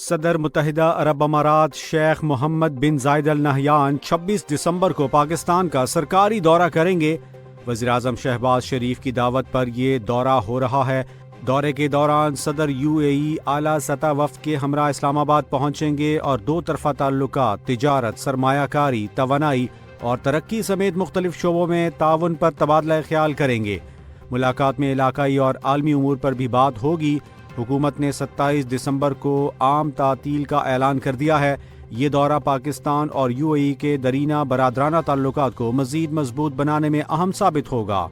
صدر متحدہ عرب امارات شیخ محمد بن زائد ال نہیان 26 دسمبر کو پاکستان کا سرکاری دورہ کریں گے۔ وزیراعظم شہباز شریف کی دعوت پر یہ دورہ ہو رہا ہے۔ دورے کے دوران صدر UAE اعلیٰ سطح وفد کے ہمراہ اسلام آباد پہنچیں گے اور دو طرفہ تعلقات، تجارت، سرمایہ کاری، توانائی اور ترقی سمیت مختلف شعبوں میں تعاون پر تبادلہ خیال کریں گے۔ ملاقات میں علاقائی اور عالمی امور پر بھی بات ہوگی۔ حکومت نے 27 دسمبر کو عام تعطیل کا اعلان کر دیا ہے۔ یہ دورہ پاکستان اور UAE کے درینہ برادرانہ تعلقات کو مزید مضبوط بنانے میں اہم ثابت ہوگا۔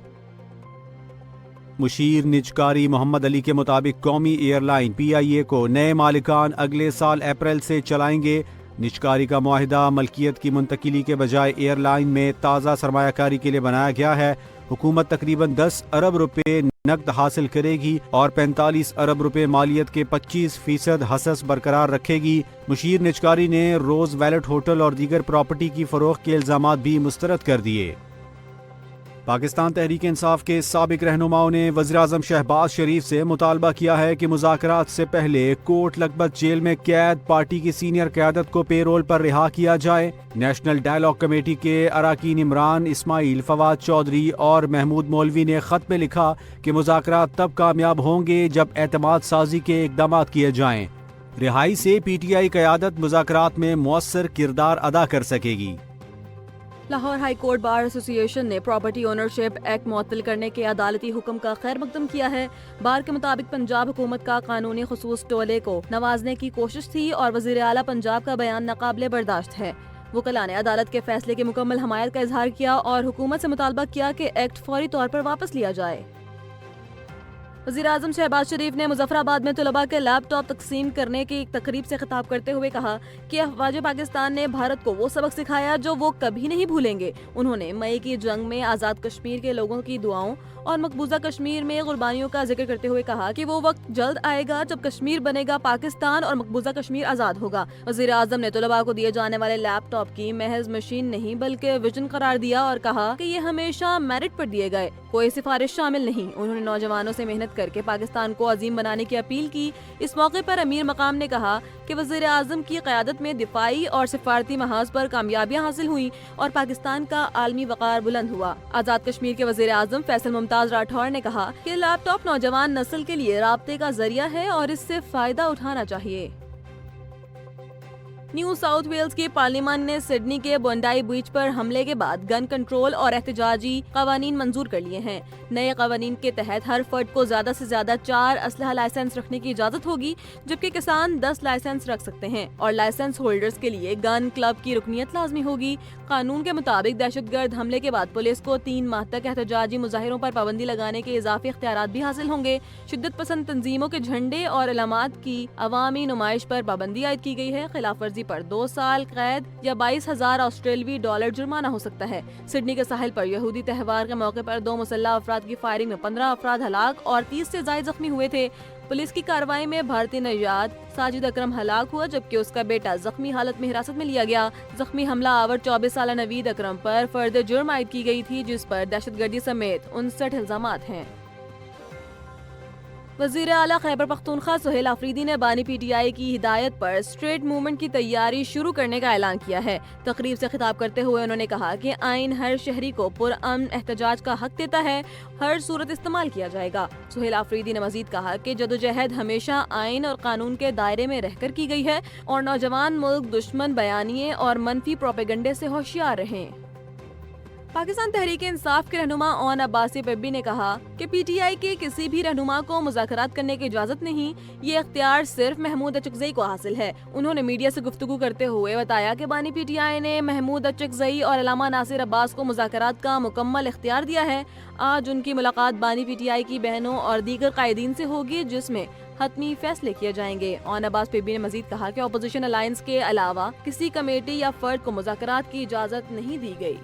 مشیر نجکاری محمد علی کے مطابق قومی ایئر لائن PIA کو نئے مالکان اگلے سال اپریل سے چلائیں گے۔ نجکاری کا معاہدہ ملکیت کی منتقلی کے بجائے ایئر لائن میں تازہ سرمایہ کاری کے لیے بنایا گیا ہے۔ حکومت تقریباً 10 ارب روپے نقد حاصل کرے گی اور 45 ارب روپے مالیت کے 25% حصص برقرار رکھے گی۔ مشیر نجکاری نے روز ویلٹ ہوٹل اور دیگر پراپرٹی کی فروخت کے الزامات بھی مسترد کر دیے۔ پاکستان تحریک انصاف کے سابق رہنماؤں نے وزیراعظم شہباز شریف سے مطالبہ کیا ہے کہ مذاکرات سے پہلے کوٹ لکھپت جیل میں قید پارٹی کی سینئر قیادت کو پے رول پر رہا کیا جائے۔ نیشنل ڈائیلاگ کمیٹی کے اراکین عمران اسماعیل، فواد چودھری اور محمود مولوی نے خط میں لکھا کہ مذاکرات تب کامیاب ہوں گے جب اعتماد سازی کے اقدامات کیے جائیں۔ رہائی سے PTI قیادت مذاکرات میں مؤثر کردار ادا کر سکے گی۔ لاہور ہائی کورٹ بار ایسوسی ایشن نے پراپرٹی اونرشپ ایکٹ معطل کرنے کے عدالتی حکم کا خیر مقدم کیا ہے۔ بار کے مطابق پنجاب حکومت کا قانونی خصوص ٹولے کو نوازنے کی کوشش تھی اور وزیر اعلیٰ پنجاب کا بیان ناقابل برداشت ہے۔ وکلاء نے عدالت کے فیصلے کی مکمل حمایت کا اظہار کیا اور حکومت سے مطالبہ کیا کہ ایکٹ فوری طور پر واپس لیا جائے۔ وزیراعظم شہباز شریف نے مظفر آباد میں طلباء کے لیپ ٹاپ تقسیم کرنے کی ایک تقریب سے خطاب کرتے ہوئے کہا کہ افواج پاکستان نے بھارت کو وہ سبق سکھایا جو وہ کبھی نہیں بھولیں گے۔ انہوں نے مئی کی جنگ میں آزاد کشمیر کے لوگوں کی دعاؤں اور مقبوضہ کشمیر میں قربانیوں کا ذکر کرتے ہوئے کہا کہ وہ وقت جلد آئے گا جب کشمیر بنے گا پاکستان اور مقبوضہ کشمیر آزاد ہوگا۔ وزیر اعظم نے طلباء کو دیے جانے والے لیپ ٹاپ کی محض مشین نہیں بلکہ ویژن قرار دیا اور کہا کہ یہ ہمیشہ میرٹ پر دیے گئے، کوئی سفارش شامل نہیں۔ انہوں نے نوجوانوں سے محنت کر کے پاکستان کو عظیم بنانے کی اپیل کی۔ اس موقع پر امیر مقام نے کہا کہ وزیر اعظم کی قیادت میں دفاعی اور سفارتی محاذ پر کامیابیاں حاصل ہوئیں اور پاکستان کا عالمی وقار بلند ہوا۔ آزاد کشمیر کے وزیر اعظم فیصل ممتاز راٹھور نے کہا کہ لیپ ٹاپ نوجوان نسل کے لیے رابطے کا ذریعہ ہے اور اس سے فائدہ اٹھانا چاہیے۔ نیو ساؤتھ ویلز کی پارلیمان نے سڈنی کے بونڈائی بیچ پر حملے کے بعد گن کنٹرول اور احتجاجی قوانین منظور کر لیے ہیں۔ نئے قوانین کے تحت ہر فرد کو زیادہ سے زیادہ 4 اسلحہ لائسنس رکھنے کی اجازت ہوگی، جبکہ کسان 10 لائسنس رکھ سکتے ہیں اور لائسنس ہولڈرز کے لیے گن کلب کی رکنیت لازمی ہوگی۔ قانون کے مطابق دہشت گرد حملے کے بعد پولیس کو 3 ماہ تک احتجاجی مظاہروں پر پابندی لگانے کے اضافی اختیارات بھی حاصل ہوں گے۔ شدت پسند تنظیموں کے جھنڈے اور علامات کی عوامی نمائش پر پابندی عائد کی گئی ہے۔ خلاف ورزی پر 2 سال قید یا 22,000 آسٹریلوی ڈالر جرمانہ ہو سکتا ہے۔ سڈنی کے ساحل پر یہودی تہوار کے موقع پر 2 مسلح افراد کی فائرنگ میں 15 افراد ہلاک اور 30 سے زائد زخمی ہوئے تھے۔ پولیس کی کارروائی میں بھارتی نژاد ساجد اکرم ہلاک ہوا جبکہ اس کا بیٹا زخمی حالت میں حراست میں لیا گیا۔ زخمی حملہ آور 24 سالہ نوید اکرم پر فرد جرم عائد کی گئی تھی جس پر دہشت گردی سمیت 59 الزامات ہیں۔ وزیر اعلیٰ خیبر پختونخوا سہیل آفریدی نے بانی PTI کی ہدایت پر اسٹریٹ موومنٹ کی تیاری شروع کرنے کا اعلان کیا ہے۔ تقریب سے خطاب کرتے ہوئے انہوں نے کہا کہ آئین ہر شہری کو پرامن احتجاج کا حق دیتا ہے، ہر صورت استعمال کیا جائے گا۔ سہیل آفریدی نے مزید کہا کہ جدوجہد ہمیشہ آئین اور قانون کے دائرے میں رہ کر کی گئی ہے اور نوجوان ملک دشمن بیانیے اور منفی پروپیگنڈے سے ہوشیار رہیں۔ پاکستان تحریک انصاف کے رہنما اون عباسی پبی نے کہا کہ PTI کے کسی بھی رہنما کو مذاکرات کرنے کی اجازت نہیں، یہ اختیار صرف محمود اچکزئی کو حاصل ہے۔ انہوں نے میڈیا سے گفتگو کرتے ہوئے بتایا کہ بانی PTI نے محمود اچکزئی اور علامہ ناصر عباس کو مذاکرات کا مکمل اختیار دیا ہے۔ آج ان کی ملاقات بانی PTI کی بہنوں اور دیگر قائدین سے ہوگی جس میں حتمی فیصلے کیے جائیں گے۔ اون عباس پبی نے مزید کہا کہ اپوزیشن الائنس کے علاوہ کسی کمیٹی یا فرد کو مذاکرات کی اجازت نہیں دی گئی۔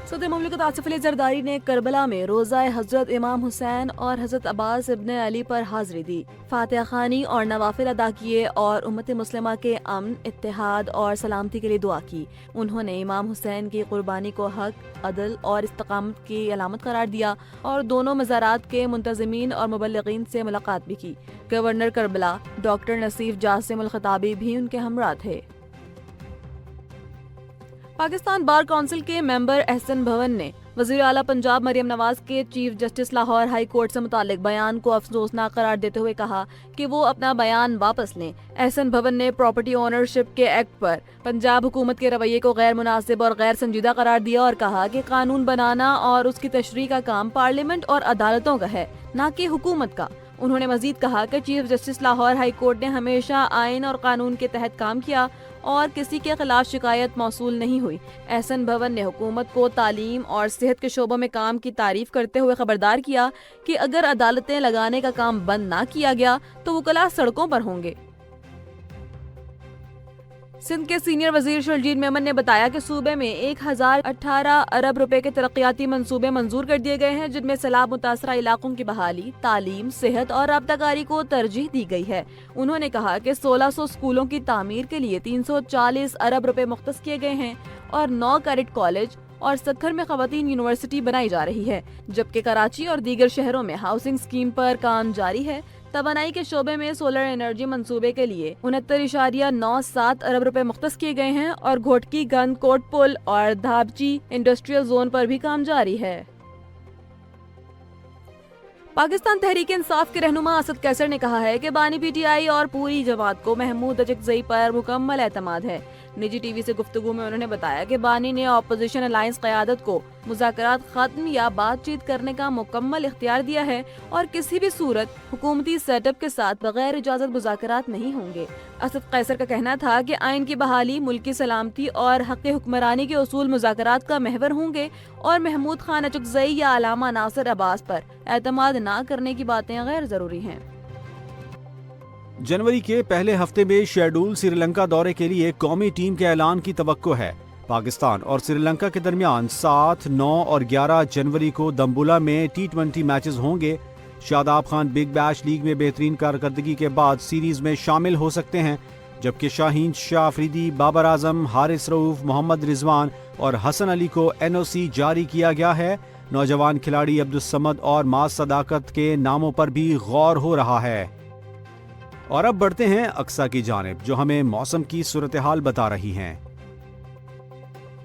صدر مملکت آصف علی زرداری نے کربلا میں روزہ حضرت امام حسین اور حضرت عباس ابن علی پر حاضری دی، فاتحہ خوانی اور نوافل ادا کیے اور امت مسلمہ کے امن، اتحاد اور سلامتی کے لیے دعا کی۔ انہوں نے امام حسین کی قربانی کو حق، عدل اور استقامت کی علامت قرار دیا اور دونوں مزارات کے منتظمین اور مبلغین سے ملاقات بھی کی۔ گورنر کربلا ڈاکٹر نصیف جاسم الخطابی بھی ان کے ہمراہ تھے۔ پاکستان بار کونسل کے ممبر احسن بھون نے وزیر اعلیٰ پنجاب مریم نواز کے chief justice Lahore high court سے متعلق بیان کو افسوسناک قرار دیتے ہوئے کہا کہ وہ اپنا بیان واپس لیں۔ احسن بھون نے پراپرٹی اونرشپ کے ایکٹ پر پنجاب حکومت کے رویے کو غیر مناسب اور غیر سنجیدہ قرار دیا اور کہا کہ قانون بنانا اور اس کی تشریح کا کام پارلیمنٹ اور عدالتوں کا ہے، نہ کہ حکومت کا۔ انہوں نے مزید کہا کہ chief justice Lahore high court نے ہمیشہ آئین اور قانون کے تحت کام کیا اور کسی کے خلاف شکایت موصول نہیں ہوئی۔ احسن بھون نے حکومت کو تعلیم اور صحت کے شعبوں میں کام کی تعریف کرتے ہوئے خبردار کیا کہ اگر عدالتیں لگانے کا کام بند نہ کیا گیا تو وکلاء سڑکوں پر ہوں گے۔ سندھ کے سینئر وزیر شرجیل میمن نے بتایا کہ صوبے میں 1018 ارب روپے کے ترقیاتی منصوبے منظور کر دیے گئے ہیں، جن میں سیلاب متاثرہ علاقوں کی بحالی، تعلیم، صحت اور رابطہ کاری کو ترجیح دی گئی ہے۔ انہوں نے کہا کہ 1600 اسکولوں کی تعمیر کے لیے 340 ارب روپے مختص کیے گئے ہیں اور 9 کیڈٹ کالج اور سکھر میں خواتین یونیورسٹی بنائی جا رہی ہے، جبکہ کراچی اور دیگر شہروں میں ہاؤسنگ اسکیم پر کام جاری ہے۔ توانائی کے شعبے میں سولر انرجی منصوبے کے لیے 69.97 ارب روپے مختص کیے گئے ہیں اور گھوٹکی گند کوٹ پل اور دھابچی انڈسٹریل زون پر بھی کام جاری ہے۔ پاکستان تحریک انصاف کے رہنما اسد قیصر نے کہا ہے کہ بانی پی ٹی آئی اور پوری جماعت کو محمود اجکزئی پر مکمل اعتماد ہے۔ نجی ٹی وی سے گفتگو میں انہوں نے بتایا کہ بانی نے اپوزیشن الائنس قیادت کو مذاکرات ختم یا بات چیت کرنے کا مکمل اختیار دیا ہے اور کسی بھی صورت حکومتی سیٹ اپ کے ساتھ بغیر اجازت مذاکرات نہیں ہوں گے۔ اسد قیصر کا کہنا تھا کہ آئین کی بحالی، ملکی سلامتی اور حق حکمرانی کے اصول مذاکرات کا محور ہوں گے اور محمود خان اجکزئی یا علامہ ناصر عباس پر اعتماد نہ کرنے کی باتیں غیر ضروری ہیں۔ جنوری کے پہلے ہفتے میں شیڈول سری لنکا دورے کے لیے قومی ٹیم کے اعلان کی توقع ہے۔ پاکستان اور سری لنکا کے درمیان 7، 9 اور 11 جنوری کو دمبولا میں T20 میچز ہوں گے۔ Shadab Khan Big Bash League میں بہترین کارکردگی کے بعد سیریز میں شامل ہو سکتے ہیں، جبکہ شاہین شاہ آفریدی، بابر اعظم، حارث رؤوف، محمد رضوان اور حسن علی کو NOC جاری کیا گیا ہے۔ نوجوان کھلاڑی عبدالصمد اور معاذ صداقت کے ناموں پر بھی غور ہو رہا ہے۔ اور اب بڑھتے ہیں اقصی کی جانب، جو ہمیں موسم کی صورتحال بتا رہی ہیں۔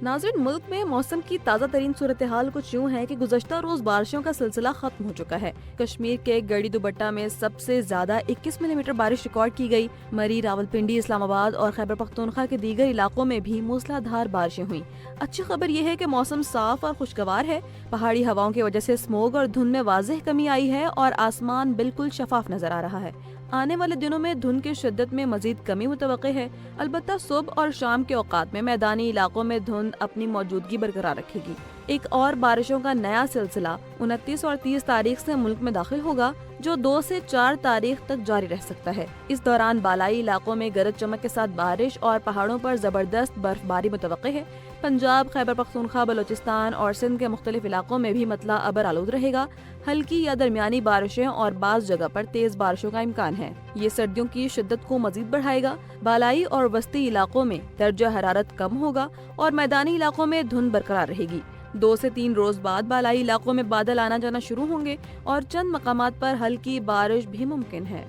ناظرین، ملک میں موسم کی تازہ ترین صورتحال کچھ یوں ہے کہ گزشتہ روز بارشوں کا سلسلہ ختم ہو چکا ہے۔ کشمیر کے گڑی دوبٹہ میں سب سے زیادہ 21 ملی میٹر بارش ریکارڈ کی گئی۔ مری، راولپنڈی، اسلام آباد اور خیبر پختونخوا کے دیگر علاقوں میں بھی موسلا دھار بارشیں ہوئیں۔ اچھی خبر یہ ہے کہ موسم صاف اور خوشگوار ہے۔ پہاڑی ہواؤں کی وجہ سے اسموگ اور دھند میں واضح کمی آئی ہے اور آسمان بالکل شفاف نظر آ رہا ہے۔ آنے والے دنوں میں دھند کی شدت میں مزید کمی متوقع ہے، البتہ صبح اور شام کے اوقات میں میدانی علاقوں میں دھند اپنی موجودگی برقرار رکھے گی۔ ایک اور بارشوں کا نیا سلسلہ 29 اور 30 تاریخ سے ملک میں داخل ہوگا، جو 2 سے 4 تاریخ تک جاری رہ سکتا ہے۔ اس دوران بالائی علاقوں میں گرج چمک کے ساتھ بارش اور پہاڑوں پر زبردست برف باری متوقع ہے۔ پنجاب، خیبر پختونخوا، بلوچستان اور سندھ کے مختلف علاقوں میں بھی مطلع ابر آلود رہے گا۔ ہلکی یا درمیانی بارشیں اور بعض جگہ پر تیز بارشوں کا امکان ہے۔ یہ سردیوں کی شدت کو مزید بڑھائے گا۔ بالائی اور وسطی علاقوں میں درجہ حرارت کم ہوگا اور میدانی علاقوں میں دھند برقرار رہے گی۔ 2 سے 3 روز بعد بالائی علاقوں میں بادل آنا جانا شروع ہوں گے اور چند مقامات پر ہلکی بارش بھی ممکن ہے۔